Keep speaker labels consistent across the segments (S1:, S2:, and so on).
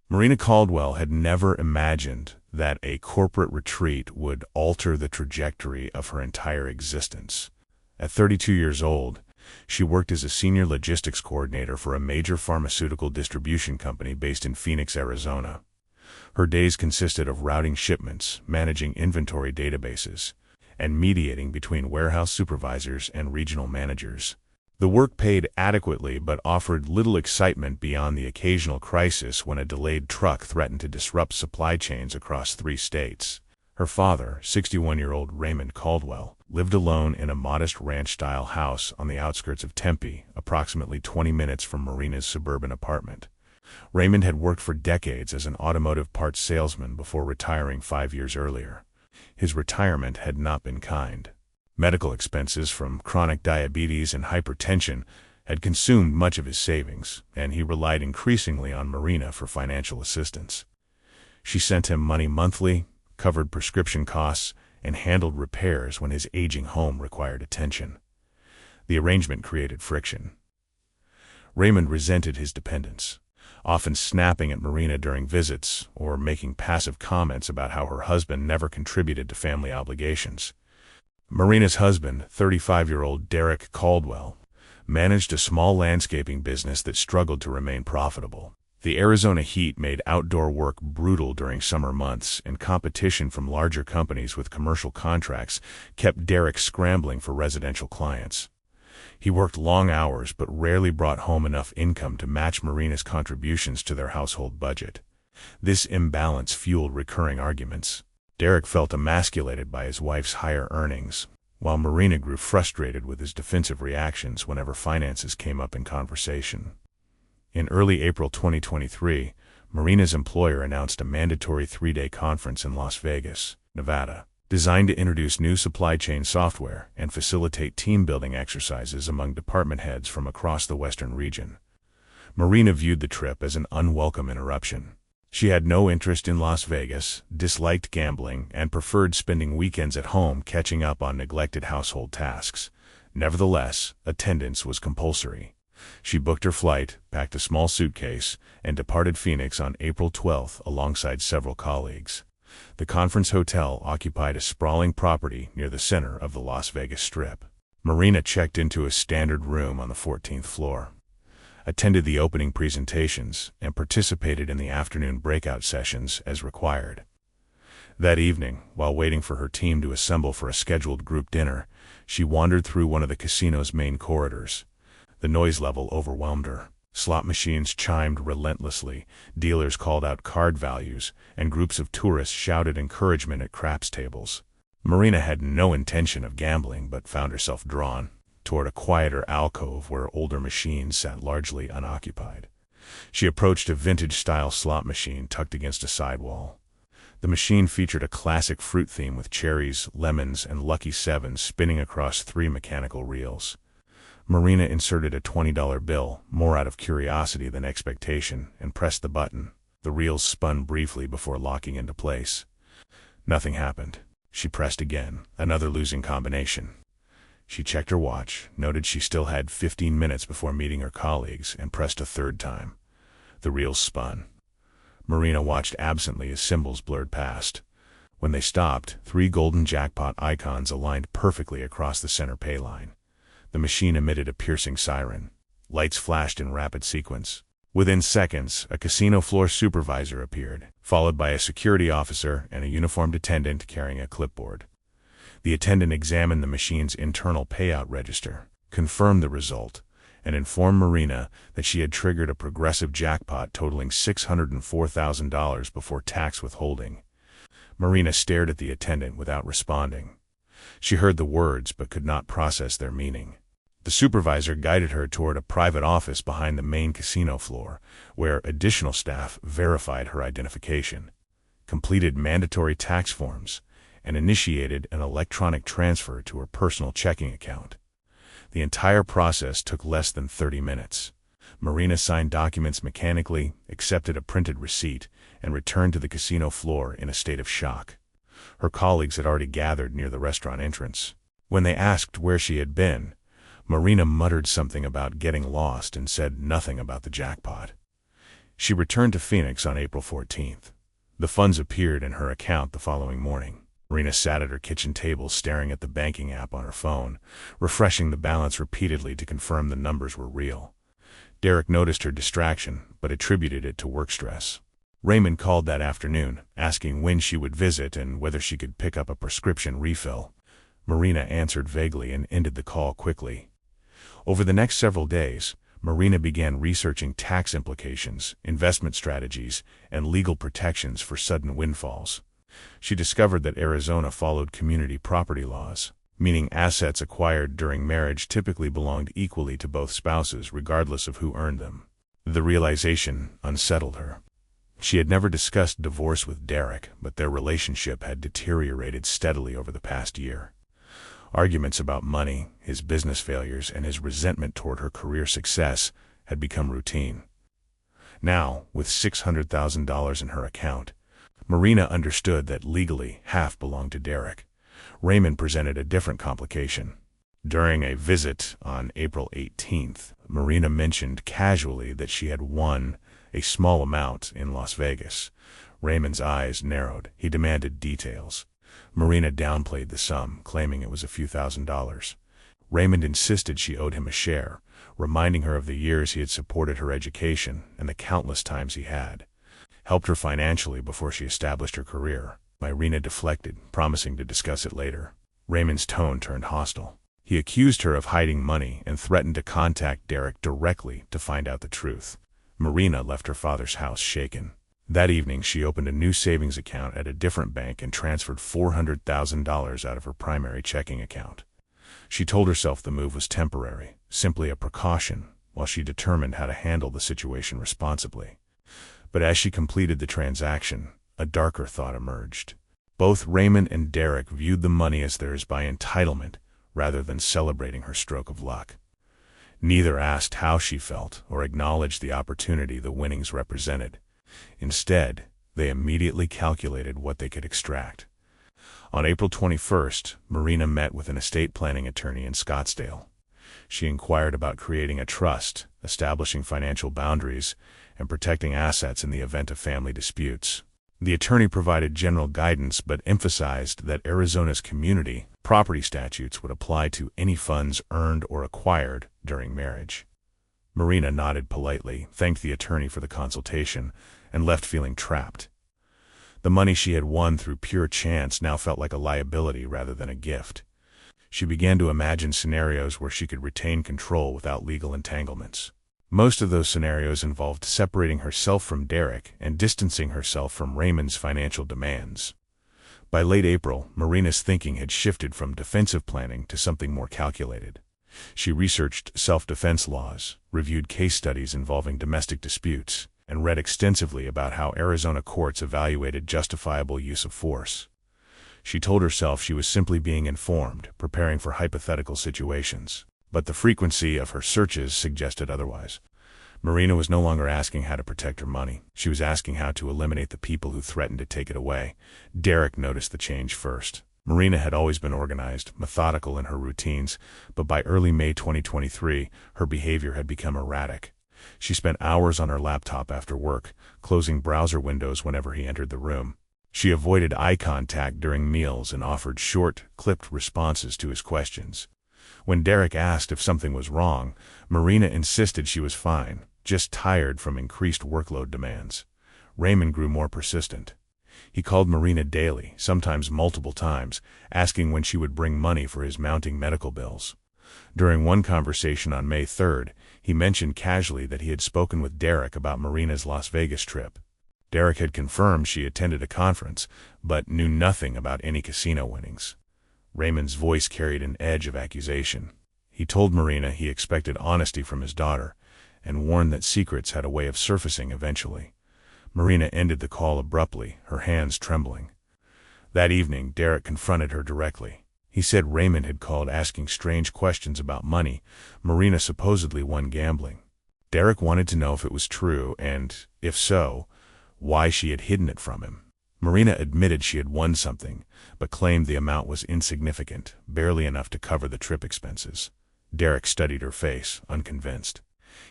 S1: Marina Caldwell had never imagined that a corporate retreat would alter the trajectory of her entire existence. At 32 years old, she worked as a senior logistics coordinator for a major pharmaceutical distribution company based in Phoenix, Arizona. Her days consisted of routing shipments, managing inventory databases, and mediating between warehouse supervisors and regional managers. The work paid adequately but offered little excitement beyond the occasional crisis when a delayed truck threatened to disrupt supply chains across 3 states. Her father, 61-year-old Raymond Caldwell, lived alone in a modest ranch-style house on the outskirts of Tempe, approximately 20 minutes from Marina's suburban apartment. Raymond had worked for decades as an automotive parts salesman before retiring 5 years earlier. His retirement had not been kind. Medical expenses from chronic diabetes and hypertension had consumed much of his savings, and he relied increasingly on Marina for financial assistance. She sent him money monthly, covered prescription costs, and handled repairs when his aging home required attention. The arrangement created friction. Raymond resented his dependence, often snapping at Marina during visits or making passive comments about how her husband never contributed to family obligations. Marina's husband, 35-year-old Derek Caldwell, managed a small landscaping business that struggled to remain profitable. The Arizona heat made outdoor work brutal during summer months, and competition from larger companies with commercial contracts kept Derek scrambling for residential clients. He worked long hours but rarely brought home enough income to match Marina's contributions to their household budget. This imbalance fueled recurring arguments. Derek felt emasculated by his wife's higher earnings, while Marina grew frustrated with his defensive reactions whenever finances came up in conversation. In early April 2023, Marina's employer announced a mandatory 3-day conference in Las Vegas, Nevada, designed to introduce new supply chain software and facilitate team-building exercises among department heads from across the Western region. Marina viewed the trip as an unwelcome interruption. She had no interest in Las Vegas, disliked gambling, and preferred spending weekends at home catching up on neglected household tasks. Nevertheless, attendance was compulsory. She booked her flight, packed a small suitcase, and departed Phoenix on April 12 alongside several colleagues. The conference hotel occupied a sprawling property near the center of the Las Vegas Strip. Marina checked into a standard room on the 14th floor, attended the opening presentations, and participated in the afternoon breakout sessions as required. That evening, while waiting for her team to assemble for a scheduled group dinner, she wandered through one of the casino's main corridors. The noise level overwhelmed her. Slot machines chimed relentlessly, dealers called out card values, and groups of tourists shouted encouragement at craps tables. Marina had no intention of gambling but found herself drawn toward a quieter alcove where older machines sat largely unoccupied. She approached a vintage-style slot machine tucked against a sidewall. The machine featured a classic fruit theme with cherries, lemons, and lucky sevens spinning across 3 mechanical reels. Marina inserted a $20 bill, more out of curiosity than expectation, and pressed the button. The reels spun briefly before locking into place. Nothing happened. She pressed again, another losing combination. She checked her watch, noted she still had 15 minutes before meeting her colleagues, and pressed a third time. The reels spun. Marina watched absently as symbols blurred past. When they stopped, 3 golden jackpot icons aligned perfectly across the center pay line. The machine emitted a piercing siren. Lights flashed in rapid sequence. Within seconds, a casino floor supervisor appeared, followed by a security officer and a uniformed attendant carrying a clipboard. The attendant examined the machine's internal payout register, confirmed the result, and informed Marina that she had triggered a progressive jackpot totaling $604,000 before tax withholding. Marina stared at the attendant without responding. She heard the words but could not process their meaning. The supervisor guided her toward a private office behind the main casino floor, where additional staff verified her identification, completed mandatory tax forms, and initiated an electronic transfer to her personal checking account. The entire process took less than 30 minutes. Marina signed documents mechanically, accepted a printed receipt, and returned to the casino floor in a state of shock. Her colleagues had already gathered near the restaurant entrance. When they asked where she had been, Marina muttered something about getting lost and said nothing about the jackpot. She returned to Phoenix on April 14th. The funds appeared in her account the following morning. Marina sat at her kitchen table staring at the banking app on her phone, refreshing the balance repeatedly to confirm the numbers were real. Derek noticed her distraction, but attributed it to work stress. Raymond called that afternoon, asking when she would visit and whether she could pick up a prescription refill. Marina answered vaguely and ended the call quickly. Over the next several days, Marina began researching tax implications, investment strategies, and legal protections for sudden windfalls. She discovered that Arizona followed community property laws, meaning assets acquired during marriage typically belonged equally to both spouses regardless of who earned them. The realization unsettled her. She had never discussed divorce with Derek, but their relationship had deteriorated steadily over the past year. Arguments about money, his business failures, and his resentment toward her career success had become routine. Now, with $600,000 in her account, Marina understood that legally half belonged to Derek. Raymond presented a different complication. During a visit on April 18th, Marina mentioned casually that she had won a small amount in Las Vegas. Raymond's eyes narrowed. He demanded details. Marina downplayed the sum, claiming it was a few $1,000s. Raymond insisted she owed him a share, reminding her of the years he had supported her education and the countless times he had helped her financially before she established her career. Marina deflected, promising to discuss it later. Raymond's tone turned hostile. He accused her of hiding money and threatened to contact Derek directly to find out the truth. Marina left her father's house shaken. That evening, she opened a new savings account at a different bank and transferred $400,000 out of her primary checking account. She told herself the move was temporary, simply a precaution, while she determined how to handle the situation responsibly. But as she completed the transaction, a darker thought emerged. Both Raymond and Derek viewed the money as theirs by entitlement rather than celebrating her stroke of luck. Neither asked how she felt or acknowledged the opportunity the winnings represented. Instead, they immediately calculated what they could extract. On April 21st, Marina met with an estate planning attorney in Scottsdale. She inquired about creating a trust, establishing financial boundaries, and protecting assets in the event of family disputes. The attorney provided general guidance but emphasized that Arizona's community property statutes would apply to any funds earned or acquired during marriage. Marina nodded politely, thanked the attorney for the consultation, and left feeling trapped. The money she had won through pure chance now felt like a liability rather than a gift. She began to imagine scenarios where she could retain control without legal entanglements. Most of those scenarios involved separating herself from Derek and distancing herself from Raymond's financial demands. By late April, Marina's thinking had shifted from defensive planning to something more calculated. She researched self-defense laws, reviewed case studies involving domestic disputes, and read extensively about how Arizona courts evaluated justifiable use of force. She told herself she was simply being informed, preparing for hypothetical situations. But the frequency of her searches suggested otherwise. Marina was no longer asking how to protect her money. She was asking how to eliminate the people who threatened to take it away. Derek noticed the change first. Marina had always been organized, methodical in her routines, but by early May 2023, her behavior had become erratic. She spent hours on her laptop after work, closing browser windows whenever he entered the room. She avoided eye contact during meals and offered short, clipped responses to his questions. When Derek asked if something was wrong, Marina insisted she was fine, just tired from increased workload demands. Raymond grew more persistent. He called Marina daily, sometimes multiple times, asking when she would bring money for his mounting medical bills. During one conversation on May 3rd, he mentioned casually that he had spoken with Derek about Marina's Las Vegas trip. Derek had confirmed she attended a conference, but knew nothing about any casino winnings. Raymond's voice carried an edge of accusation. He told Marina he expected honesty from his daughter, and warned that secrets had a way of surfacing eventually. Marina ended the call abruptly, her hands trembling. That evening, Derek confronted her directly. He said Raymond had called asking strange questions about money Marina supposedly won gambling. Derek wanted to know if it was true, and, if so, why she had hidden it from him. Marina admitted she had won something, but claimed the amount was insignificant, barely enough to cover the trip expenses. Derek studied her face, unconvinced.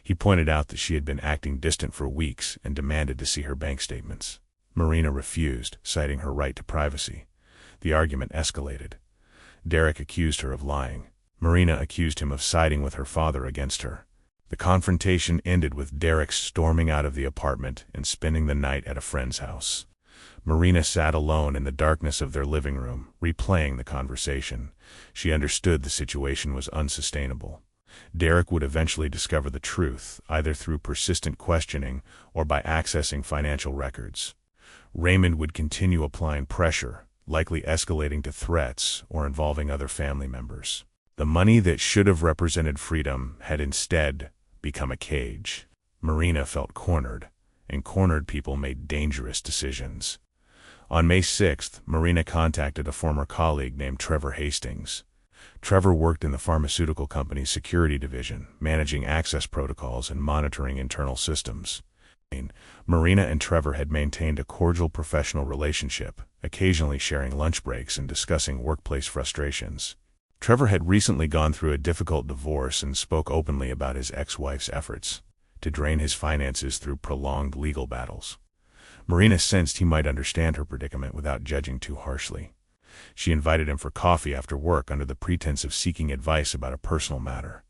S1: He pointed out that she had been acting distant for weeks and demanded to see her bank statements. Marina refused, citing her right to privacy. The argument escalated. Derek accused her of lying. Marina accused him of siding with her father against her. The confrontation ended with Derek storming out of the apartment and spending the night at a friend's house. Marina sat alone in the darkness of their living room, replaying the conversation. She understood the situation was unsustainable. Derek would eventually discover the truth, either through persistent questioning or by accessing financial records. Raymond would continue applying pressure, likely escalating to threats or involving other family members. The money that should have represented freedom had instead become a cage. Marina felt cornered, and cornered people made dangerous decisions. On May 6th, Marina contacted a former colleague named Trevor Hastings. Trevor worked in the pharmaceutical company's security division, managing access protocols and monitoring internal systems. Marina and Trevor had maintained a cordial professional relationship, occasionally sharing lunch breaks and discussing workplace frustrations. Trevor had recently gone through a difficult divorce and spoke openly about his ex-wife's efforts to drain his finances through prolonged legal battles. Marina sensed he might understand her predicament without judging too harshly. She invited him for coffee after work under the pretense of seeking advice about a personal matter.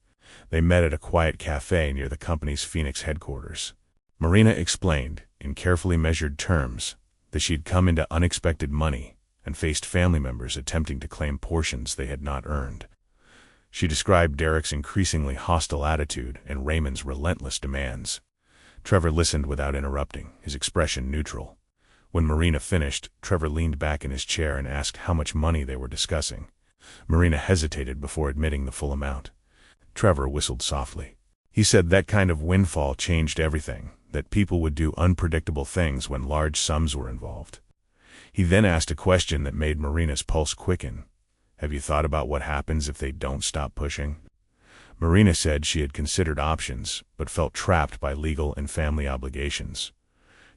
S1: They met at a quiet cafe near the company's Phoenix headquarters. Marina explained, in carefully measured terms, that she had come into unexpected money and faced family members attempting to claim portions they had not earned. She described Derek's increasingly hostile attitude and Raymond's relentless demands. Trevor listened without interrupting, his expression neutral. When Marina finished, Trevor leaned back in his chair and asked how much money they were discussing. Marina hesitated before admitting the full amount. Trevor whistled softly. He said that kind of windfall changed everything, that people would do unpredictable things when large sums were involved. He then asked a question that made Marina's pulse quicken. Have you thought about what happens if they don't stop pushing? Marina said she had considered options, but felt trapped by legal and family obligations.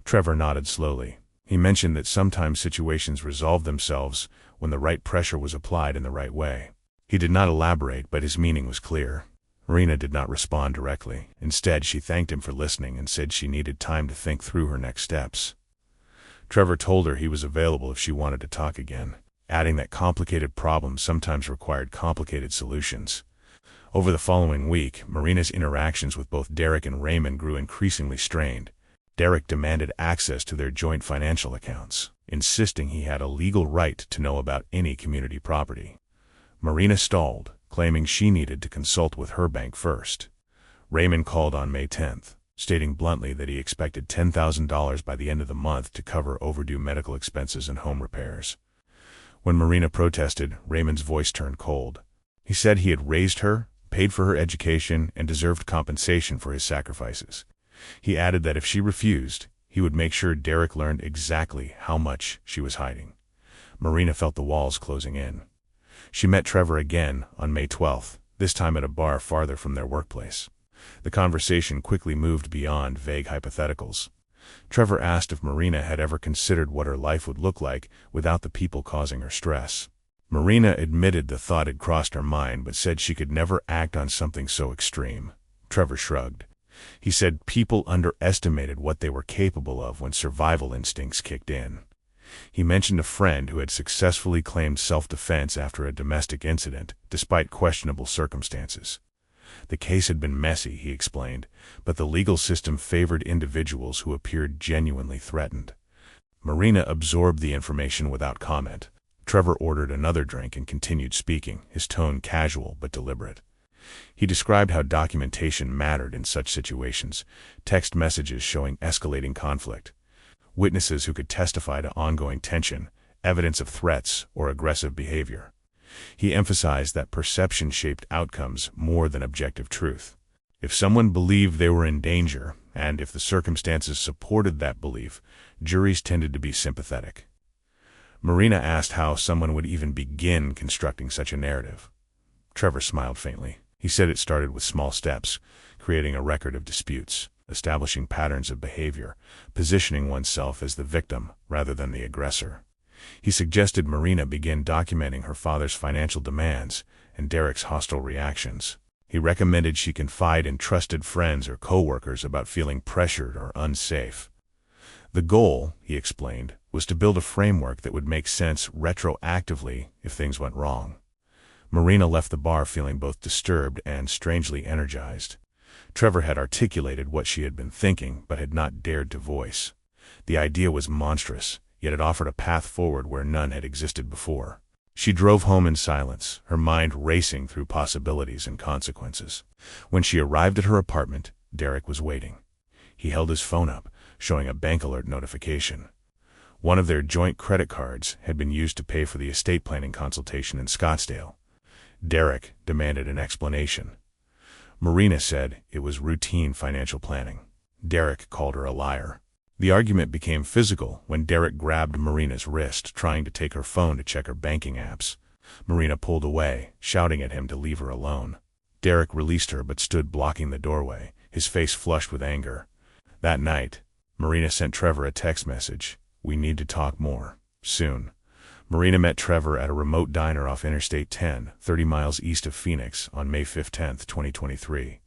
S1: Trevor nodded slowly. He mentioned that sometimes situations resolved themselves when the right pressure was applied in the right way. He did not elaborate, but his meaning was clear. Marina did not respond directly. Instead, she thanked him for listening and said she needed time to think through her next steps. Trevor told her he was available if she wanted to talk again, adding that complicated problems sometimes required complicated solutions. Over the following week, Marina's interactions with both Derek and Raymond grew increasingly strained. Derek demanded access to their joint financial accounts, insisting he had a legal right to know about any community property. Marina stalled, claiming she needed to consult with her bank first. Raymond called on May 10th, stating bluntly that he expected $10,000 by the end of the month to cover overdue medical expenses and home repairs. When Marina protested, Raymond's voice turned cold. He said he had raised her, paid for her education, and deserved compensation for his sacrifices. He added that if she refused, he would make sure Derek learned exactly how much she was hiding. Marina felt the walls closing in. She met Trevor again on May 12th, this time at a bar farther from their workplace. The conversation quickly moved beyond vague hypotheticals. Trevor asked if Marina had ever considered what her life would look like without the people causing her stress. Marina admitted the thought had crossed her mind but said she could never act on something so extreme. Trevor shrugged. He said people underestimated what they were capable of when survival instincts kicked in. He mentioned a friend who had successfully claimed self-defense after a domestic incident, despite questionable circumstances. The case had been messy, he explained, but the legal system favored individuals who appeared genuinely threatened. Marina absorbed the information without comment. Trevor ordered another drink and continued speaking, his tone casual but deliberate. He described how documentation mattered in such situations, text messages showing escalating conflict, witnesses who could testify to ongoing tension, evidence of threats or aggressive behavior. He emphasized that perception shaped outcomes more than objective truth. If someone believed they were in danger, and if the circumstances supported that belief, juries tended to be sympathetic. Marina asked how someone would even begin constructing such a narrative. Trevor smiled faintly. He said it started with small steps, creating a record of disputes, establishing patterns of behavior, positioning oneself as the victim rather than the aggressor. He suggested Marina begin documenting her father's financial demands and Derek's hostile reactions. He recommended she confide in trusted friends or coworkers about feeling pressured or unsafe. The goal, he explained, was to build a framework that would make sense retroactively if things went wrong. Marina left the bar feeling both disturbed and strangely energized. Trevor had articulated what she had been thinking but had not dared to voice. The idea was monstrous, yet it offered a path forward where none had existed before. She drove home in silence, her mind racing through possibilities and consequences. When she arrived at her apartment, Derek was waiting. He held his phone up, showing a bank alert notification. One of their joint credit cards had been used to pay for the estate planning consultation in Scottsdale. Derek demanded an explanation. Marina said it was routine financial planning. Derek called her a liar. The argument became physical when Derek grabbed Marina's wrist, trying to take her phone to check her banking apps. Marina pulled away, shouting at him to leave her alone. Derek released her but stood blocking the doorway, his face flushed with anger. That night, Marina sent Trevor a text message. "We need to talk more. Soon." Marina met Trevor at a remote diner off Interstate 10, 30 miles east of Phoenix, on May 15, 2023.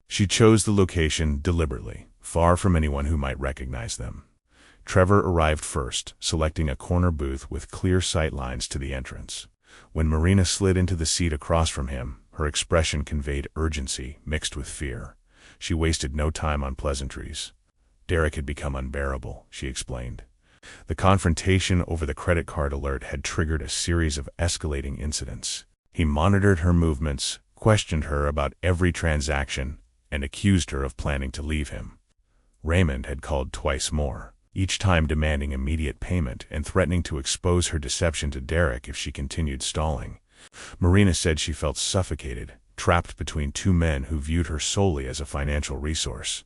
S1: She chose the location deliberately, far from anyone who might recognize them. Trevor arrived first, selecting a corner booth with clear sight lines to the entrance. When Marina slid into the seat across from him, her expression conveyed urgency mixed with fear. She wasted no time on pleasantries. Derek had become unbearable, she explained. The confrontation over the credit card alert had triggered a series of escalating incidents. He monitored her movements, questioned her about every transaction, and accused her of planning to leave him. Raymond had called twice more, each time demanding immediate payment and threatening to expose her deception to Derek if she continued stalling. Marina said she felt suffocated, trapped between two men who viewed her solely as a financial resource.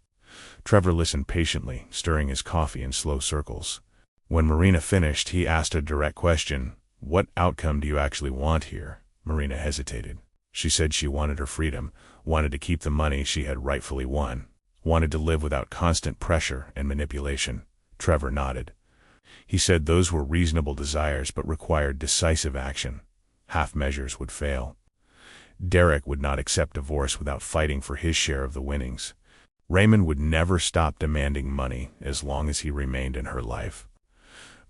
S1: Trevor listened patiently, stirring his coffee in slow circles. When Marina finished, he asked a direct question. "What outcome do you actually want here?" Marina hesitated. She said she wanted her freedom, wanted to keep the money she had rightfully won, wanted to live without constant pressure and manipulation. Trevor nodded. He said those were reasonable desires but required decisive action. Half measures would fail. Derek would not accept divorce without fighting for his share of the winnings. Raymond would never stop demanding money as long as he remained in her life.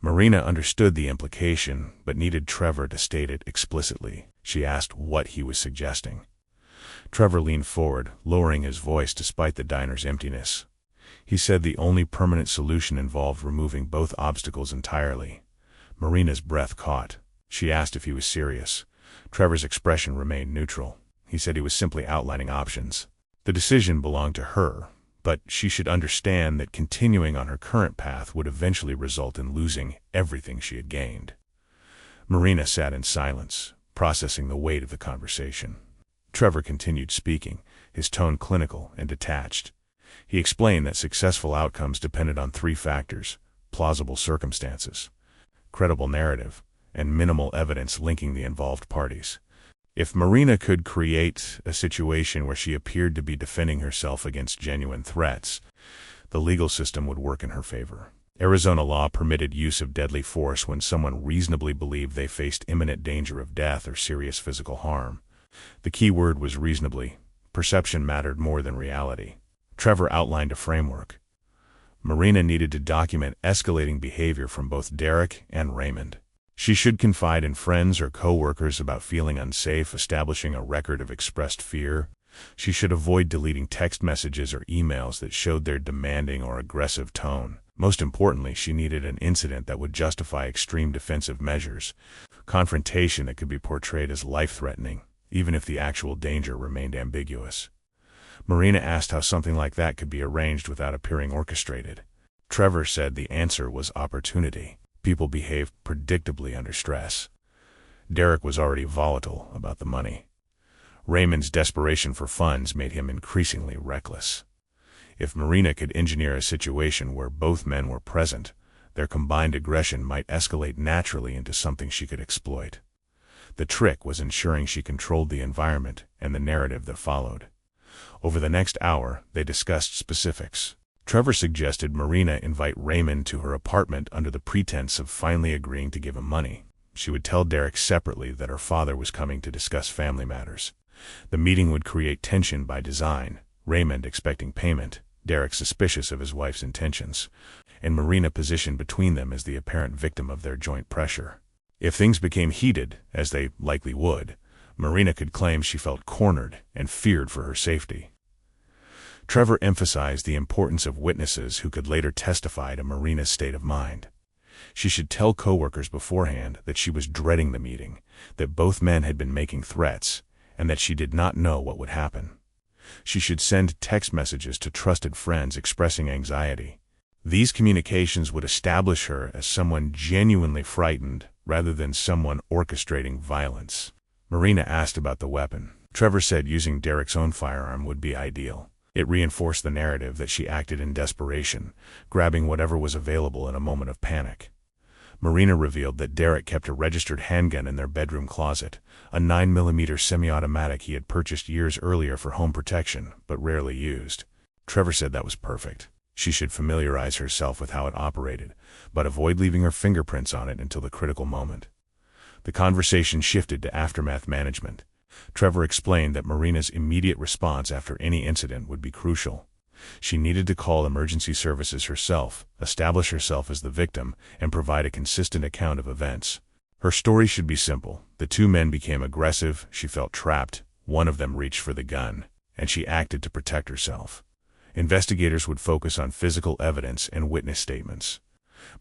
S1: Marina understood the implication, but needed Trevor to state it explicitly. She asked what he was suggesting. Trevor leaned forward, lowering his voice despite the diner's emptiness. He said the only permanent solution involved removing both obstacles entirely. Marina's breath caught. She asked if he was serious. Trevor's expression remained neutral. He said he was simply outlining options. The decision belonged to her, but she should understand that continuing on her current path would eventually result in losing everything she had gained. Marina sat in silence, processing the weight of the conversation. Trevor continued speaking, his tone clinical and detached. He explained that successful outcomes depended on three factors: plausible circumstances, credible narrative, and minimal evidence linking the involved parties. If Marina could create a situation where she appeared to be defending herself against genuine threats, the legal system would work in her favor. Arizona law permitted use of deadly force when someone reasonably believed they faced imminent danger of death or serious physical harm. The key word was reasonably. Perception mattered more than reality. Trevor outlined a framework. Marina needed to document escalating behavior from both Derek and Raymond. She should confide in friends or co-workers about feeling unsafe, establishing a record of expressed fear. She should avoid deleting text messages or emails that showed their demanding or aggressive tone. Most importantly, she needed an incident that would justify extreme defensive measures, confrontation that could be portrayed as life-threatening, even if the actual danger remained ambiguous. Marina asked how something like that could be arranged without appearing orchestrated. Trevor said the answer was opportunity. People behaved predictably under stress. Derek was already volatile about the money. Raymond's desperation for funds made him increasingly reckless. If Marina could engineer a situation where both men were present, their combined aggression might escalate naturally into something she could exploit. The trick was ensuring she controlled the environment and the narrative that followed. Over the next hour, they discussed specifics. Trevor suggested Marina invite Raymond to her apartment under the pretense of finally agreeing to give him money. She would tell Derek separately that her father was coming to discuss family matters. The meeting would create tension by design, Raymond expecting payment, Derek suspicious of his wife's intentions, and Marina positioned between them as the apparent victim of their joint pressure. If things became heated, as they likely would, Marina could claim she felt cornered and feared for her safety. Trevor emphasized the importance of witnesses who could later testify to Marina's state of mind. She should tell coworkers beforehand that she was dreading the meeting, that both men had been making threats, and that she did not know what would happen. She should send text messages to trusted friends expressing anxiety. These communications would establish her as someone genuinely frightened rather than someone orchestrating violence. Marina asked about the weapon. Trevor said using Derek's own firearm would be ideal. It reinforced the narrative that she acted in desperation, grabbing whatever was available in a moment of panic. Marina revealed that Derek kept a registered handgun in their bedroom closet, a 9mm semi-automatic he had purchased years earlier for home protection, but rarely used. Trevor said that was perfect. She should familiarize herself with how it operated, but avoid leaving her fingerprints on it until the critical moment. The conversation shifted to aftermath management. Trevor explained that Marina's immediate response after any incident would be crucial. She needed to call emergency services herself, establish herself as the victim, and provide a consistent account of events. Her story should be simple. The two men became aggressive, she felt trapped, one of them reached for the gun, and she acted to protect herself. Investigators would focus on physical evidence and witness statements.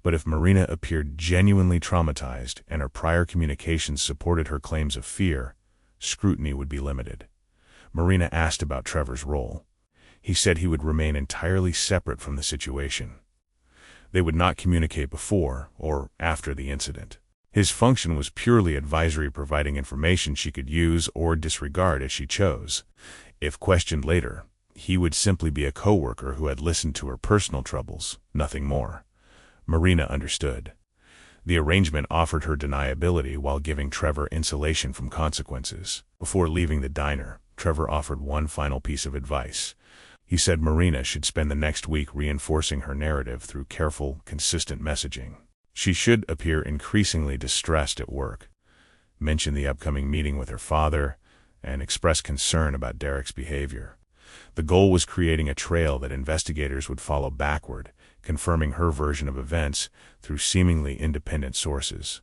S1: But if Marina appeared genuinely traumatized and her prior communications supported her claims of fear, scrutiny would be limited. Marina asked about Trevor's role. He said he would remain entirely separate from the situation. They would not communicate before or after the incident. His function was purely advisory, providing information she could use or disregard as she chose. If questioned later, he would simply be a coworker who had listened to her personal troubles, nothing more. Marina understood. The arrangement offered her deniability while giving Trevor insulation from consequences. Before leaving the diner, Trevor offered one final piece of advice. He said Marina should spend the next week reinforcing her narrative through careful, consistent messaging. She should appear increasingly distressed at work, mention the upcoming meeting with her father, and express concern about Derek's behavior. The goal was creating a trail that investigators would follow backward, confirming her version of events through seemingly independent sources.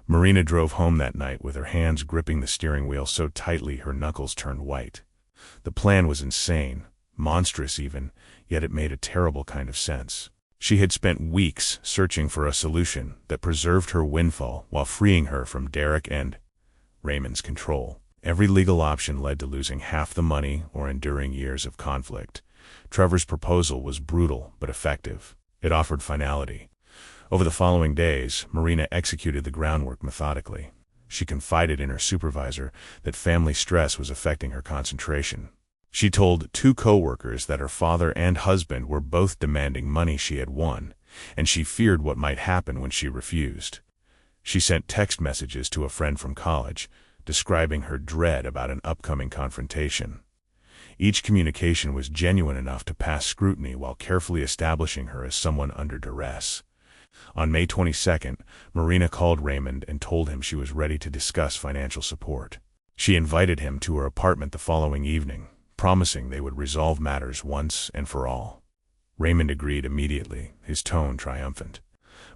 S1: Marina drove home that night with her hands gripping the steering wheel so tightly her knuckles turned white. The plan was insane, monstrous even, yet it made a terrible kind of sense. She had spent weeks searching for a solution that preserved her windfall while freeing her from Derek and Raymond's control. Every legal option led to losing half the money or enduring years of conflict. Trevor's proposal was brutal but effective. It offered finality. Over the following days, Marina executed the groundwork methodically. She confided in her supervisor that family stress was affecting her concentration. She told two coworkers that her father and husband were both demanding money she had won, and she feared what might happen when she refused. She sent text messages to a friend from college, describing her dread about an upcoming confrontation. Each communication was genuine enough to pass scrutiny while carefully establishing her as someone under duress. On May 22nd, Marina called Raymond and told him she was ready to discuss financial support. She invited him to her apartment the following evening, promising they would resolve matters once and for all. Raymond agreed immediately, his tone triumphant.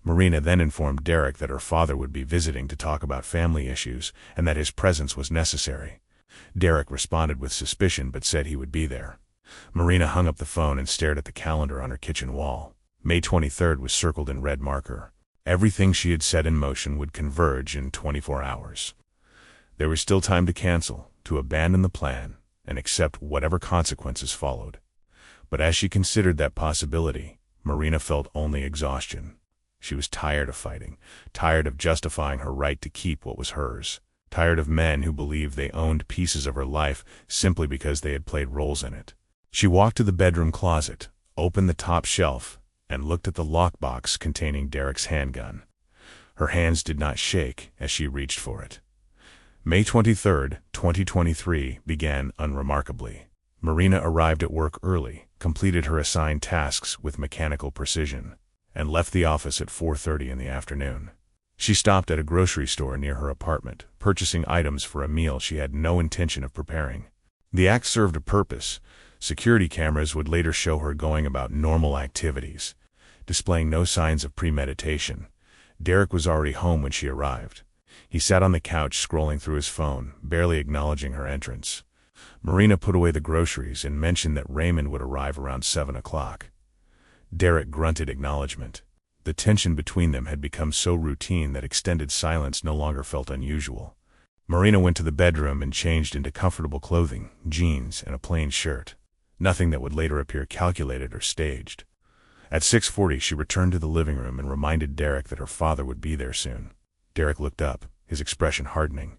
S1: Marina then informed Derek that her father would be visiting to talk about family issues and that his presence was necessary. Derek responded with suspicion but said he would be there. Marina hung up the phone and stared at the calendar on her kitchen wall. May 23rd was circled in red marker. Everything she had set in motion would converge in 24 hours. There was still time to cancel, to abandon the plan, and accept whatever consequences followed. But as she considered that possibility, Marina felt only exhaustion. She was tired of fighting, tired of justifying her right to keep what was hers, tired of men who believed they owned pieces of her life simply because they had played roles in it. She walked to the bedroom closet, opened the top shelf, and looked at the lockbox containing Derek's handgun. Her hands did not shake as she reached for it. May 23, 2023 began unremarkably. Marina arrived at work early, completed her assigned tasks with mechanical precision, and left the office at 4:30 in the afternoon. She stopped at a grocery store near her apartment, purchasing items for a meal she had no intention of preparing. The act served a purpose. Security cameras would later show her going about normal activities, displaying no signs of premeditation. Derek was already home when she arrived. He sat on the couch scrolling through his phone, barely acknowledging her entrance. Marina put away the groceries and mentioned that Raymond would arrive around 7 o'clock. Derek grunted acknowledgement. The tension between them had become so routine that extended silence no longer felt unusual. Marina went to the bedroom and changed into comfortable clothing, jeans, and a plain shirt. Nothing that would later appear calculated or staged. At 6:40, she returned to the living room and reminded Derek that her father would be there soon. Derek looked up, his expression hardening.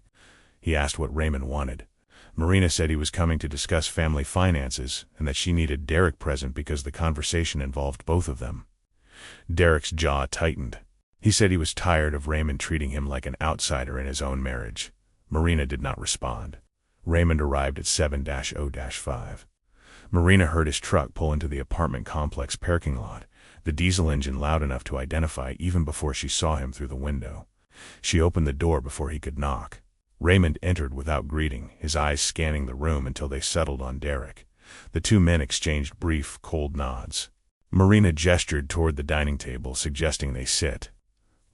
S1: He asked what Raymond wanted. Marina said he was coming to discuss family finances and that she needed Derek present because the conversation involved both of them. Derek's jaw tightened. He said he was tired of Raymond treating him like an outsider in his own marriage. Marina did not respond. Raymond arrived at 7-0-5. Marina heard his truck pull into the apartment complex parking lot, the diesel engine loud enough to identify even before she saw him through the window. She opened the door before he could knock. Raymond entered without greeting, his eyes scanning the room until they settled on Derek. The two men exchanged brief, cold nods. Marina gestured toward the dining table, suggesting they sit.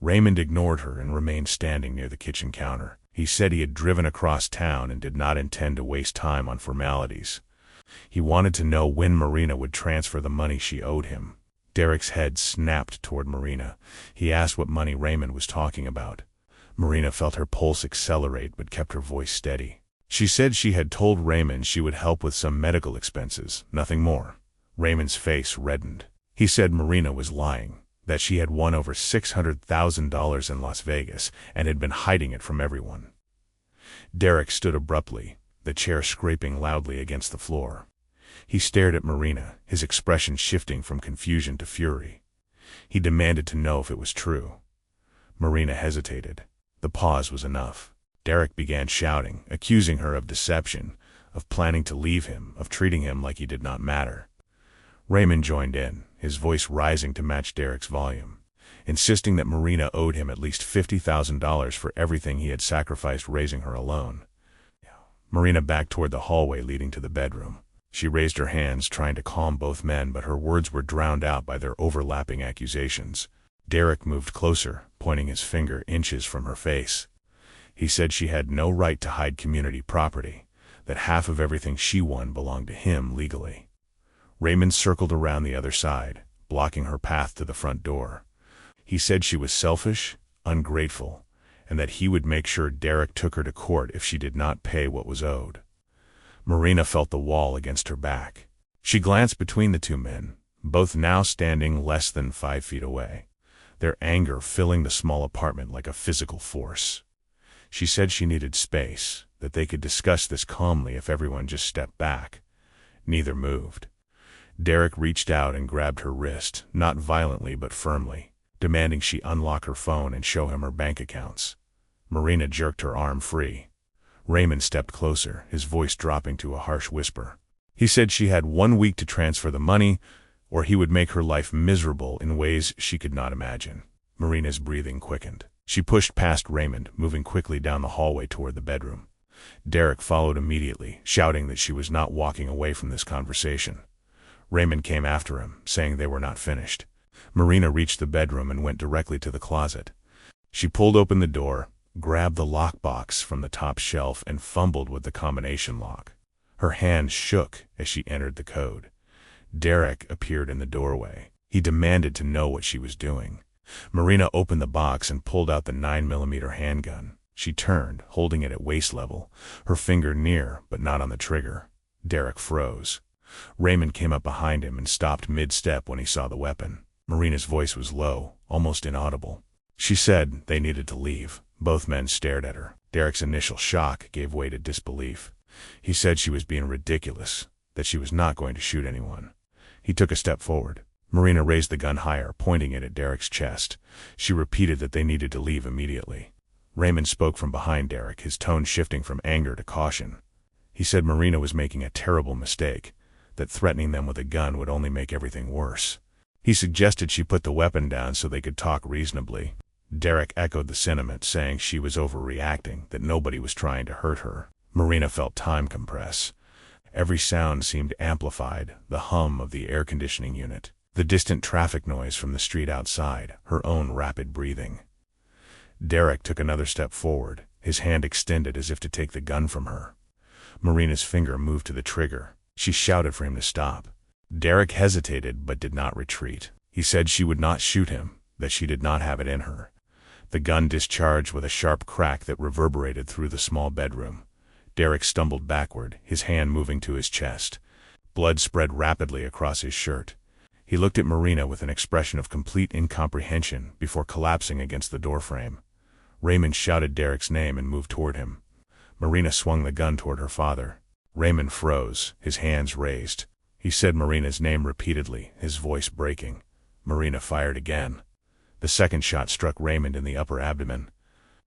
S1: Raymond ignored her and remained standing near the kitchen counter. He said he had driven across town and did not intend to waste time on formalities. He wanted to know when Marina would transfer the money she owed him. Derek's head snapped toward Marina. He asked what money Raymond was talking about. Marina felt her pulse accelerate but kept her voice steady. She said she had told Raymond she would help with some medical expenses, nothing more. Raymond's face reddened. He said Marina was lying, that she had won over $600,000 in Las Vegas and had been hiding it from everyone. Derek stood abruptly, the chair scraping loudly against the floor. He stared at Marina, his expression shifting from confusion to fury. He demanded to know if it was true. Marina hesitated. The pause was enough. Derek began shouting, accusing her of deception, of planning to leave him, of treating him like he did not matter. Raymond joined in, his voice rising to match Derek's volume, insisting that Marina owed him at least $50,000 for everything he had sacrificed raising her alone. Marina backed toward the hallway leading to the bedroom. She raised her hands, trying to calm both men, but her words were drowned out by their overlapping accusations. Derek moved closer, pointing his finger inches from her face. He said she had no right to hide community property, that half of everything she won belonged to him legally. Raymond circled around the other side, blocking her path to the front door. He said she was selfish, ungrateful, and that he would make sure Derek took her to court if she did not pay what was owed. Marina felt the wall against her back. She glanced between the two men, both now standing less than 5 feet away, their anger filling the small apartment like a physical force. She said she needed space, that they could discuss this calmly if everyone just stepped back. Neither moved. Derek reached out and grabbed her wrist, not violently but firmly, demanding she unlock her phone and show him her bank accounts. Marina jerked her arm free. Raymond stepped closer, his voice dropping to a harsh whisper. He said she had 1 week to transfer the money, or he would make her life miserable in ways she could not imagine. Marina's breathing quickened. She pushed past Raymond, moving quickly down the hallway toward the bedroom. Derek followed immediately, shouting that she was not walking away from this conversation. Raymond came after him, saying they were not finished. Marina reached the bedroom and went directly to the closet. She pulled open the door, grabbed the lockbox from the top shelf, and fumbled with the combination lock. Her hands shook as she entered the code. Derek appeared in the doorway. He demanded to know what she was doing. Marina opened the box and pulled out the 9mm handgun. She turned, holding it at waist level, her finger near but not on the trigger. Derek froze. Raymond came up behind him and stopped mid-step when he saw the weapon. Marina's voice was low, almost inaudible. She said they needed to leave. Both men stared at her. Derek's initial shock gave way to disbelief. He said she was being ridiculous, that she was not going to shoot anyone. He took a step forward. Marina raised the gun higher, pointing it at Derek's chest. She repeated that they needed to leave immediately. Raymond spoke from behind Derek, his tone shifting from anger to caution. He said Marina was making a terrible mistake, that threatening them with a gun would only make everything worse. He suggested she put the weapon down so they could talk reasonably. Derek echoed the sentiment, saying she was overreacting, that nobody was trying to hurt her. Marina felt time compress. Every sound seemed amplified, the hum of the air conditioning unit, the distant traffic noise from the street outside, her own rapid breathing. Derek took another step forward, his hand extended as if to take the gun from her. Marina's finger moved to the trigger. She shouted for him to stop. Derek hesitated but did not retreat. He said she would not shoot him, that she did not have it in her. The gun discharged with a sharp crack that reverberated through the small bedroom. Derek stumbled backward, his hand moving to his chest. Blood spread rapidly across his shirt. He looked at Marina with an expression of complete incomprehension before collapsing against the doorframe. Raymond shouted Derek's name and moved toward him. Marina swung the gun toward her father. Raymond froze, his hands raised. He said Marina's name repeatedly, his voice breaking. Marina fired again. The second shot struck Raymond in the upper abdomen.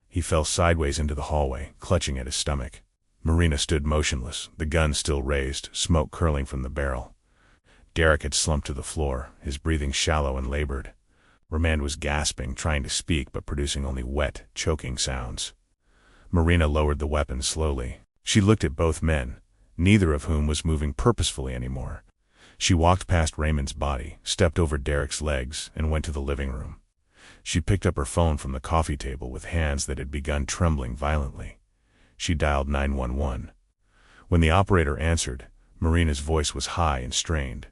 S1: He fell sideways into the hallway, clutching at his stomach. Marina stood motionless, the gun still raised, smoke curling from the barrel. Derek had slumped to the floor, his breathing shallow and labored. Raymond was gasping, trying to speak but producing only wet, choking sounds. Marina lowered the weapon slowly. She looked at both men, neither of whom was moving purposefully anymore. She walked past Raymond's body, stepped over Derek's legs, and went to the living room. She picked up her phone from the coffee table with hands that had begun trembling violently. She dialed 911. When the operator answered, Marina's voice was high and strained.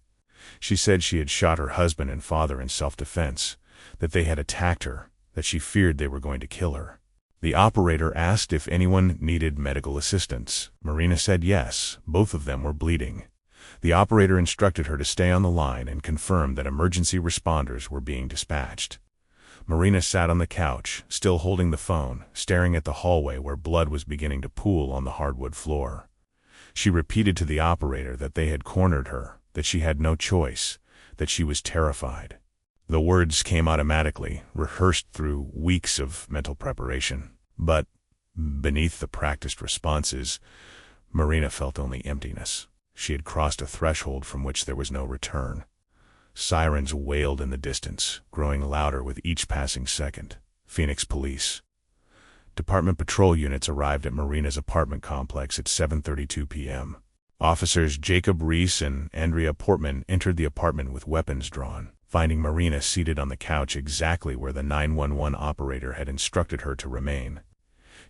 S1: She said she had shot her husband and father in self-defense, that they had attacked her, that she feared they were going to kill her. The operator asked if anyone needed medical assistance. Marina said yes, both of them were bleeding. The operator instructed her to stay on the line and confirmed that emergency responders were being dispatched. Marina sat on the couch, still holding the phone, staring at the hallway where blood was beginning to pool on the hardwood floor. She repeated to the operator that they had cornered her, that she had no choice, that she was terrified. The words came automatically, rehearsed through weeks of mental preparation. But, beneath the practiced responses, Marina felt only emptiness. She had crossed a threshold from which there was no return. Sirens wailed in the distance, growing louder with each passing second. Phoenix Police. Department patrol units arrived at Marina's apartment complex at 7:32 p.m. Officers Jacob Reese and Andrea Portman entered the apartment with weapons drawn, finding Marina seated on the couch exactly where the 911 operator had instructed her to remain.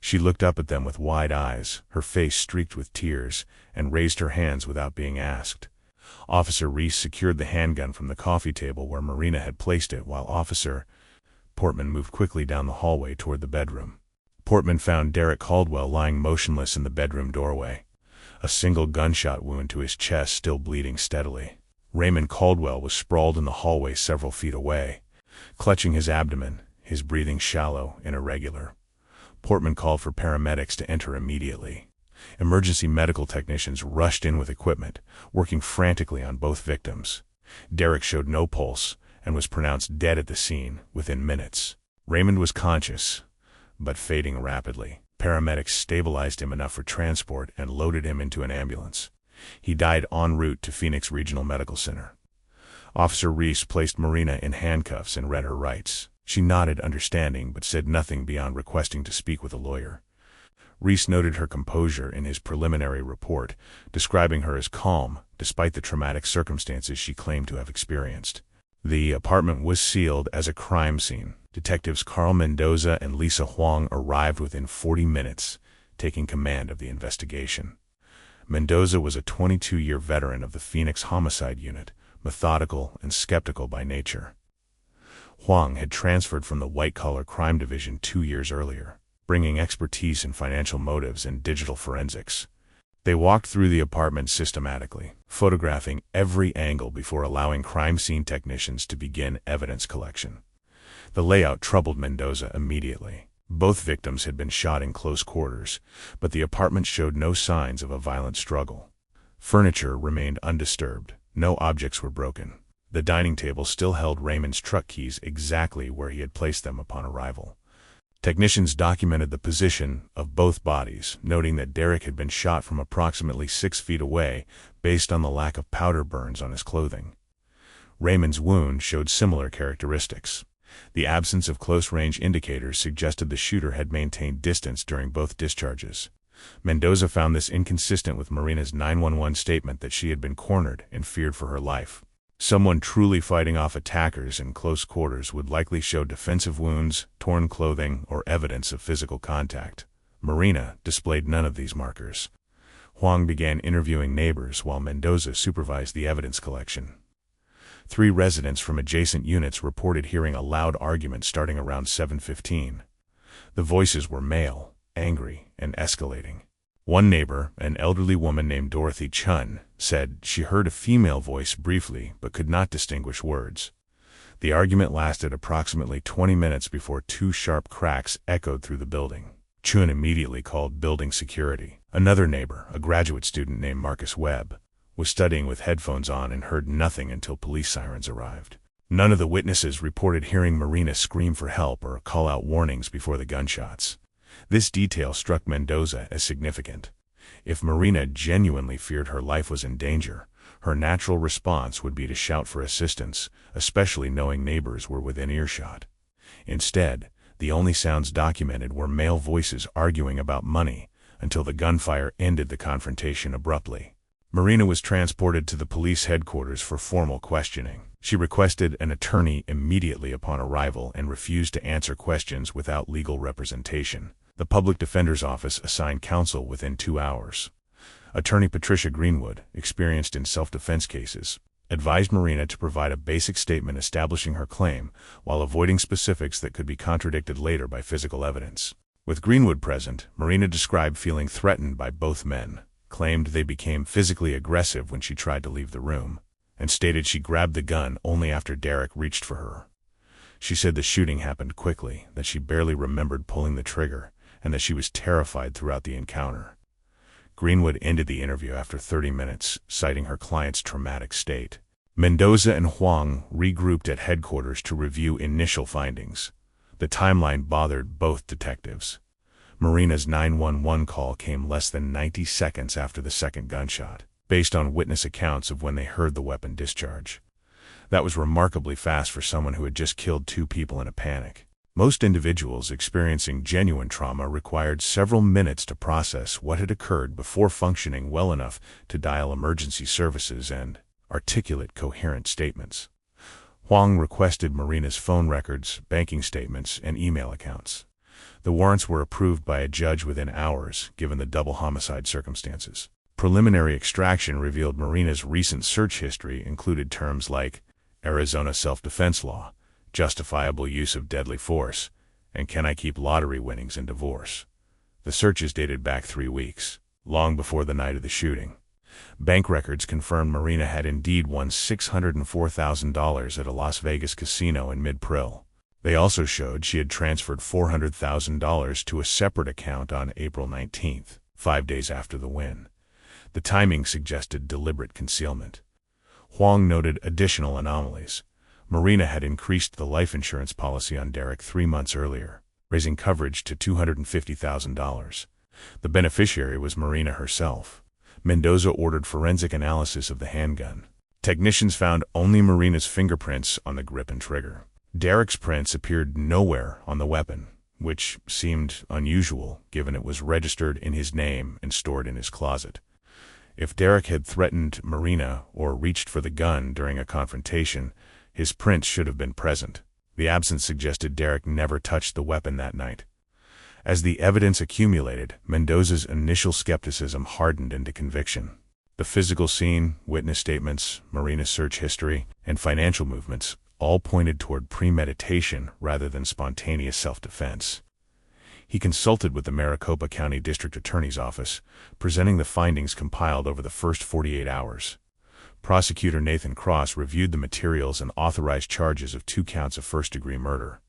S1: She looked up at them with wide eyes, her face streaked with tears, and raised her hands without being asked. Officer Reese secured the handgun from the coffee table where Marina had placed it, while Officer Portman moved quickly down the hallway toward the bedroom. Portman found Derek Caldwell lying motionless in the bedroom doorway, a single gunshot wound to his chest still bleeding steadily. Raymond Caldwell was sprawled in the hallway several feet away, clutching his abdomen, his breathing shallow and irregular. Portman called for paramedics to enter immediately. Emergency medical technicians rushed in with equipment, working frantically on both victims. Derek showed no pulse and was pronounced dead at the scene within minutes. Raymond was conscious, but fading rapidly. Paramedics stabilized him enough for transport and loaded him into an ambulance. He died en route to Phoenix Regional Medical Center. Officer Reese placed Marina in handcuffs and read her rights. She nodded understanding but said nothing beyond requesting to speak with a lawyer. Reese noted her composure in his preliminary report, describing her as calm despite the traumatic circumstances she claimed to have experienced. The apartment was sealed as a crime scene. Detectives Carl Mendoza and Lisa Huang arrived within 40 minutes, taking command of the investigation. Mendoza was a 22-year veteran of the Phoenix Homicide Unit, methodical and skeptical by nature. Huang had transferred from the White-Collar Crime Division 2 years earlier, bringing expertise in financial motives and digital forensics. They walked through the apartment systematically, photographing every angle before allowing crime scene technicians to begin evidence collection. The layout troubled Mendoza immediately. Both victims had been shot in close quarters, but the apartment showed no signs of a violent struggle. Furniture remained undisturbed. No objects were broken. The dining table still held Raymond's truck keys exactly where he had placed them upon arrival. Technicians documented the position of both bodies, noting that Derek had been shot from approximately 6 feet away based on the lack of powder burns on his clothing. Raymond's wound showed similar characteristics. The absence of close-range indicators suggested the shooter had maintained distance during both discharges. Mendoza found this inconsistent with Marina's 911 statement that she had been cornered and feared for her life. Someone truly fighting off attackers in close quarters would likely show defensive wounds, torn clothing, or evidence of physical contact. Marina displayed none of these markers. Huang began interviewing neighbors while Mendoza supervised the evidence collection. 3 residents from adjacent units reported hearing a loud argument starting around 7:15. The voices were male, angry, and escalating. One neighbor, an elderly woman named Dorothy Chun, said she heard a female voice briefly but could not distinguish words. The argument lasted approximately 20 minutes before 2 sharp cracks echoed through the building. Chun immediately called building security. Another neighbor, a graduate student named Marcus Webb, was studying with headphones on and heard nothing until police sirens arrived. None of the witnesses reported hearing Marina scream for help or call out warnings before the gunshots. This detail struck Mendoza as significant. If Marina genuinely feared her life was in danger, her natural response would be to shout for assistance, especially knowing neighbors were within earshot. Instead, the only sounds documented were male voices arguing about money, until the gunfire ended the confrontation abruptly. Marina was transported to the police headquarters for formal questioning. She requested an attorney immediately upon arrival and refused to answer questions without legal representation. The public defender's office assigned counsel within 2 hours. Attorney Patricia Greenwood, experienced in self-defense cases, advised Marina to provide a basic statement establishing her claim, while avoiding specifics that could be contradicted later by physical evidence. With Greenwood present, Marina described feeling threatened by both men, claimed they became physically aggressive when she tried to leave the room, and stated she grabbed the gun only after Derek reached for her. She said the shooting happened quickly, that she barely remembered pulling the trigger, and that she was terrified throughout the encounter. Greenwood ended the interview after 30 minutes, citing her client's traumatic state. Mendoza and Huang regrouped at headquarters to review initial findings. The timeline bothered both detectives. Marina's 911 call came less than 90 seconds after the second gunshot, based on witness accounts of when they heard the weapon discharge. That was remarkably fast for someone who had just killed 2 people in a panic. Most individuals experiencing genuine trauma required several minutes to process what had occurred before functioning well enough to dial emergency services and articulate coherent statements. Huang requested Marina's phone records, banking statements, and email accounts. The warrants were approved by a judge within hours, given the double homicide circumstances. Preliminary extraction revealed Marina's recent search history included terms like Arizona self-defense law, justifiable use of deadly force, and can I keep lottery winnings and divorce. The searches dated back 3 weeks, long before the night of the shooting. Bank records confirmed Marina had indeed won $604,000 at a Las Vegas casino in mid-April. They also showed she had transferred $400,000 to a separate account on April 19th, 5 days after the win. The timing suggested deliberate concealment. Huang noted additional anomalies. Marina had increased the life insurance policy on Derek 3 months earlier, raising coverage to $250,000. The beneficiary was Marina herself. Mendoza ordered forensic analysis of the handgun. Technicians found only Marina's fingerprints on the grip and trigger. Derek's prints appeared nowhere on the weapon, which seemed unusual given it was registered in his name and stored in his closet. If Derek had threatened Marina or reached for the gun during a confrontation, his prints should have been present. The absence suggested Derek never touched the weapon that night. As the evidence accumulated, Mendoza's initial skepticism hardened into conviction. The physical scene, witness statements, Marina's search history, and financial movements all pointed toward premeditation rather than spontaneous self-defense. He consulted with the Maricopa County District Attorney's Office, presenting the findings compiled over the first 48 hours. Prosecutor Nathan Cross reviewed the materials and authorized charges of 2 counts of first-degree murder.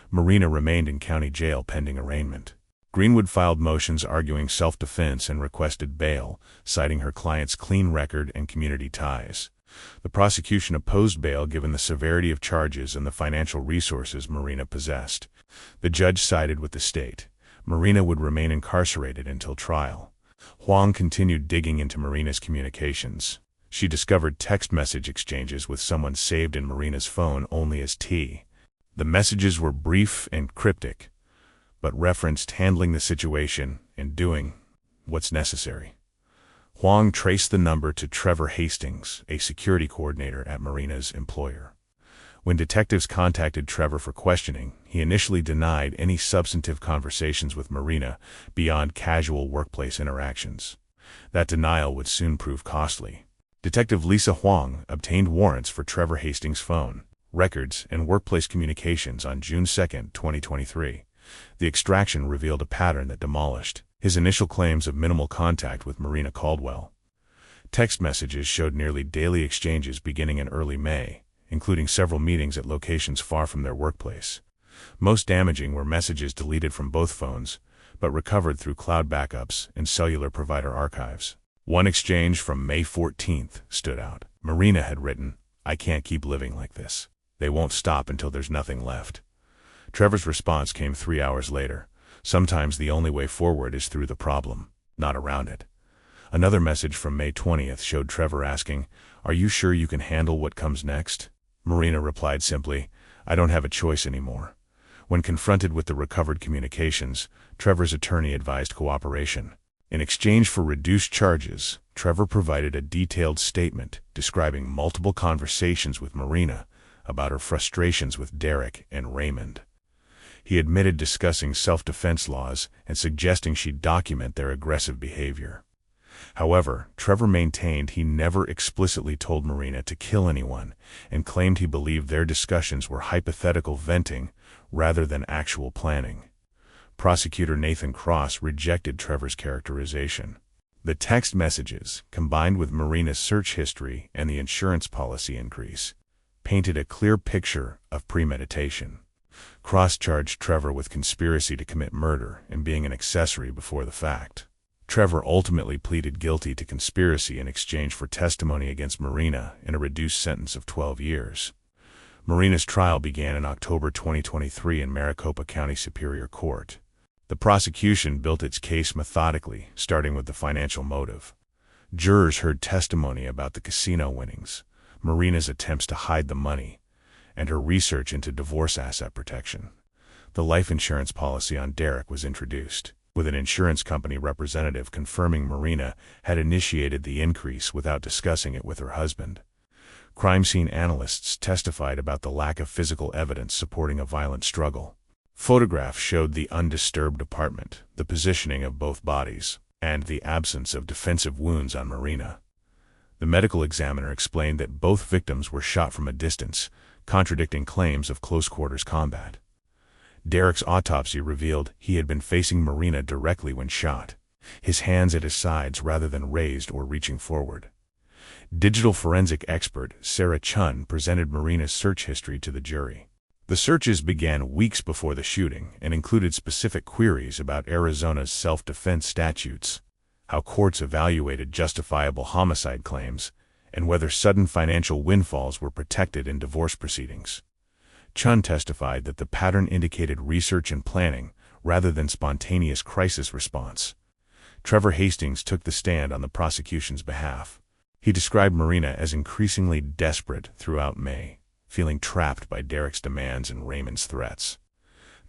S1: Marina remained in county jail pending arraignment. Greenwood filed motions arguing self-defense and requested bail, citing her client's clean record and community ties. The prosecution opposed bail given the severity of charges and the financial resources Marina possessed. The judge sided with the state. Marina would remain incarcerated until trial. Huang continued digging into Marina's communications. She discovered text message exchanges with someone saved in Marina's phone only as T. The messages were brief and cryptic, but referenced handling the situation and doing what's necessary. Huang traced the number to Trevor Hastings, a security coordinator at Marina's employer. When detectives contacted Trevor for questioning, he initially denied any substantive conversations with Marina beyond casual workplace interactions. That denial would soon prove costly. Detective Lisa Huang obtained warrants for Trevor Hastings' phone, records, and workplace communications on June 2, 2023. The extraction revealed a pattern that demolished his initial claims of minimal contact with Marina Caldwell. Text messages showed nearly daily exchanges beginning in early May, including several meetings at locations far from their workplace. Most damaging were messages deleted from both phones, but recovered through cloud backups and cellular provider archives. One exchange from May 14th stood out. Marina had written, "I can't keep living like this. They won't stop until there's nothing left." Trevor's response came 3 hours later. "Sometimes the only way forward is through the problem, not around it." Another message from May 20th showed Trevor asking, "Are you sure you can handle what comes next?" Marina replied simply, "I don't have a choice anymore." When confronted with the recovered communications, Trevor's attorney advised cooperation. In exchange for reduced charges, Trevor provided a detailed statement describing multiple conversations with Marina about her frustrations with Derek and Raymond. He admitted discussing self-defense laws and suggesting she document their aggressive behavior. However, Trevor maintained he never explicitly told Marina to kill anyone and claimed he believed their discussions were hypothetical venting rather than actual planning. Prosecutor Nathan Cross rejected Trevor's characterization. The text messages, combined with Marina's search history and the insurance policy increase, painted a clear picture of premeditation. Cross charged Trevor with conspiracy to commit murder and being an accessory before the fact. Trevor ultimately pleaded guilty to conspiracy in exchange for testimony against Marina and a reduced sentence of 12 years. Marina's trial began in October 2023 in Maricopa County Superior Court. The prosecution built its case methodically, starting with the financial motive. Jurors heard testimony about the casino winnings, Marina's attempts to hide the money, and her research into divorce asset protection. The life insurance policy on Derek was introduced, with an insurance company representative confirming Marina had initiated the increase without discussing it with her husband. Crime scene analysts testified about the lack of physical evidence supporting a violent struggle. Photographs showed the undisturbed apartment, the positioning of both bodies, and the absence of defensive wounds on Marina. The medical examiner explained that both victims were shot from a distance, contradicting claims of close-quarters combat. Derek's autopsy revealed he had been facing Marina directly when shot, his hands at his sides rather than raised or reaching forward. Digital forensic expert Sarah Chun presented Marina's search history to the jury. The searches began weeks before the shooting and included specific queries about Arizona's self-defense statutes, how courts evaluated justifiable homicide claims, and whether sudden financial windfalls were protected in divorce proceedings. Chun testified that the pattern indicated research and planning rather than spontaneous crisis response. Trevor Hastings took the stand on the prosecution's behalf. He described Marina as increasingly desperate throughout May, feeling trapped by Derek's demands and Raymond's threats.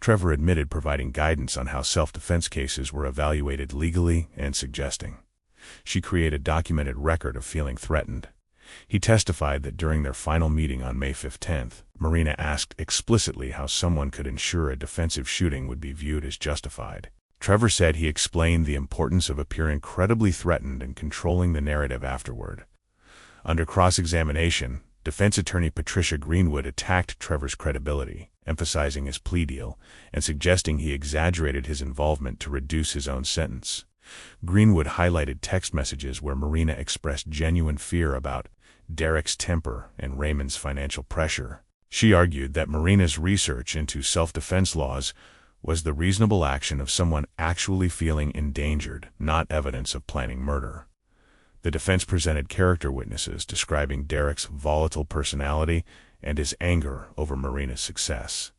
S1: Trevor admitted providing guidance on how self-defense cases were evaluated legally and suggesting she create a documented record of feeling threatened. He testified that during their final meeting on May 15th, Marina asked explicitly how someone could ensure a defensive shooting would be viewed as justified. Trevor said he explained the importance of appearing credibly threatened and controlling the narrative afterward. Under cross-examination, defense attorney Patricia Greenwood attacked Trevor's credibility, emphasizing his plea deal and suggesting he exaggerated his involvement to reduce his own sentence. Greenwood highlighted text messages where Marina expressed genuine fear about Derek's temper and Raymond's financial pressure. She argued that Marina's research into self-defense laws was the reasonable action of someone actually feeling endangered, not evidence of planning murder. The defense presented character witnesses describing Derek's volatile personality and his anger over Marina's success.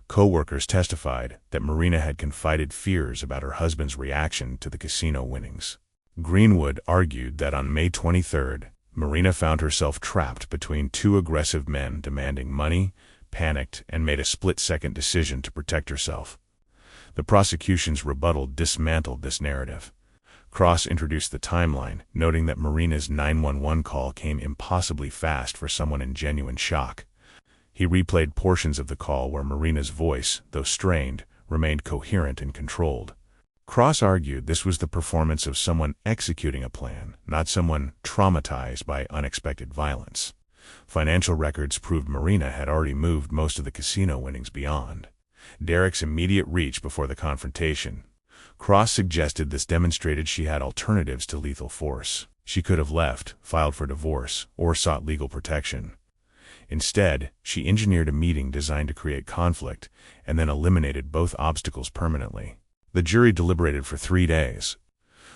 S1: Co-workers testified that Marina had confided fears about her husband's reaction to the casino winnings. Greenwood argued that on May 23rd, Marina found herself trapped between two aggressive men demanding money, panicked and made a split-second decision to protect herself. The prosecution's rebuttal dismantled this narrative. Cross introduced the timeline, noting that Marina's 911 call came impossibly fast for someone in genuine shock. He replayed portions of the call where Marina's voice, though strained, remained coherent and controlled. Cross argued this was the performance of someone executing a plan, not someone traumatized by unexpected violence. Financial records proved Marina had already moved most of the casino winnings beyond Derek's immediate reach before the confrontation. Cross suggested this demonstrated she had alternatives to lethal force. She could have left, filed for divorce, or sought legal protection. Instead, she engineered a meeting designed to create conflict, and then eliminated both obstacles permanently. The jury deliberated for 3 days.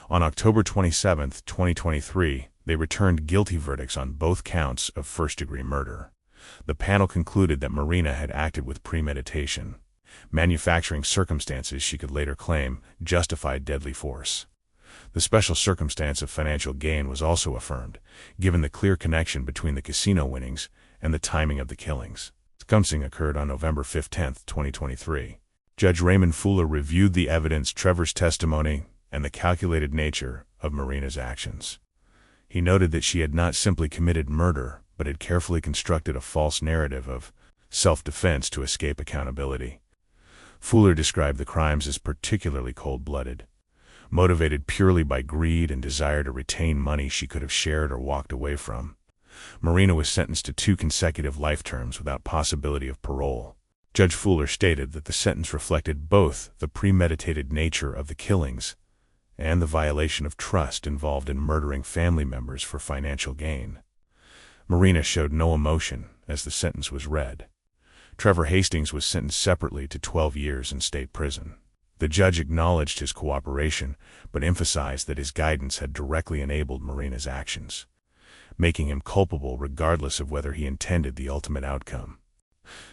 S1: On October 27, 2023, they returned guilty verdicts on both counts of first-degree murder. The panel concluded that Marina had acted with premeditation, manufacturing circumstances she could later claim justified deadly force. The special circumstance of financial gain was also affirmed, given the clear connection between the casino winnings and the timing of the killings. Sentencing occurred on November 15, 2023. Judge Raymond Fuller reviewed the evidence, Trevor's testimony, and the calculated nature of Marina's actions. He noted that she had not simply committed murder, but had carefully constructed a false narrative of self-defense to escape accountability. Fuller described the crimes as particularly cold-blooded, motivated purely by greed and desire to retain money she could have shared or walked away from. Marina was sentenced to 2 consecutive life terms without possibility of parole. Judge Fuller stated that the sentence reflected both the premeditated nature of the killings and the violation of trust involved in murdering family members for financial gain. Marina showed no emotion as the sentence was read. Trevor Hastings was sentenced separately to 12 years in state prison. The judge acknowledged his cooperation, but emphasized that his guidance had directly enabled Marina's actions, making him culpable regardless of whether he intended the ultimate outcome.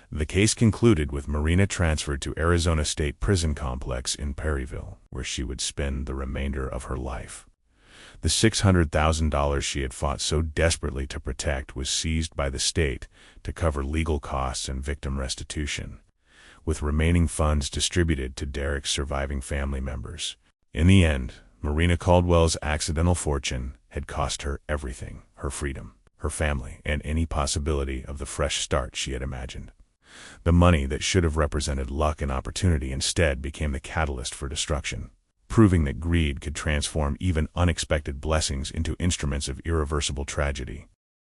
S1: The case concluded with Marina transferred to Arizona State Prison Complex in Perryville, where she would spend the remainder of her life. The $600,000 she had fought so desperately to protect was seized by the state to cover legal costs and victim restitution, with remaining funds distributed to Derek's surviving family members. In the end, Marina Caldwell's accidental fortune had cost her everything: her freedom, her family, and any possibility of the fresh start she had imagined. The money that should have represented luck and opportunity instead became the catalyst for destruction, proving that greed could transform even unexpected blessings into instruments of irreversible tragedy.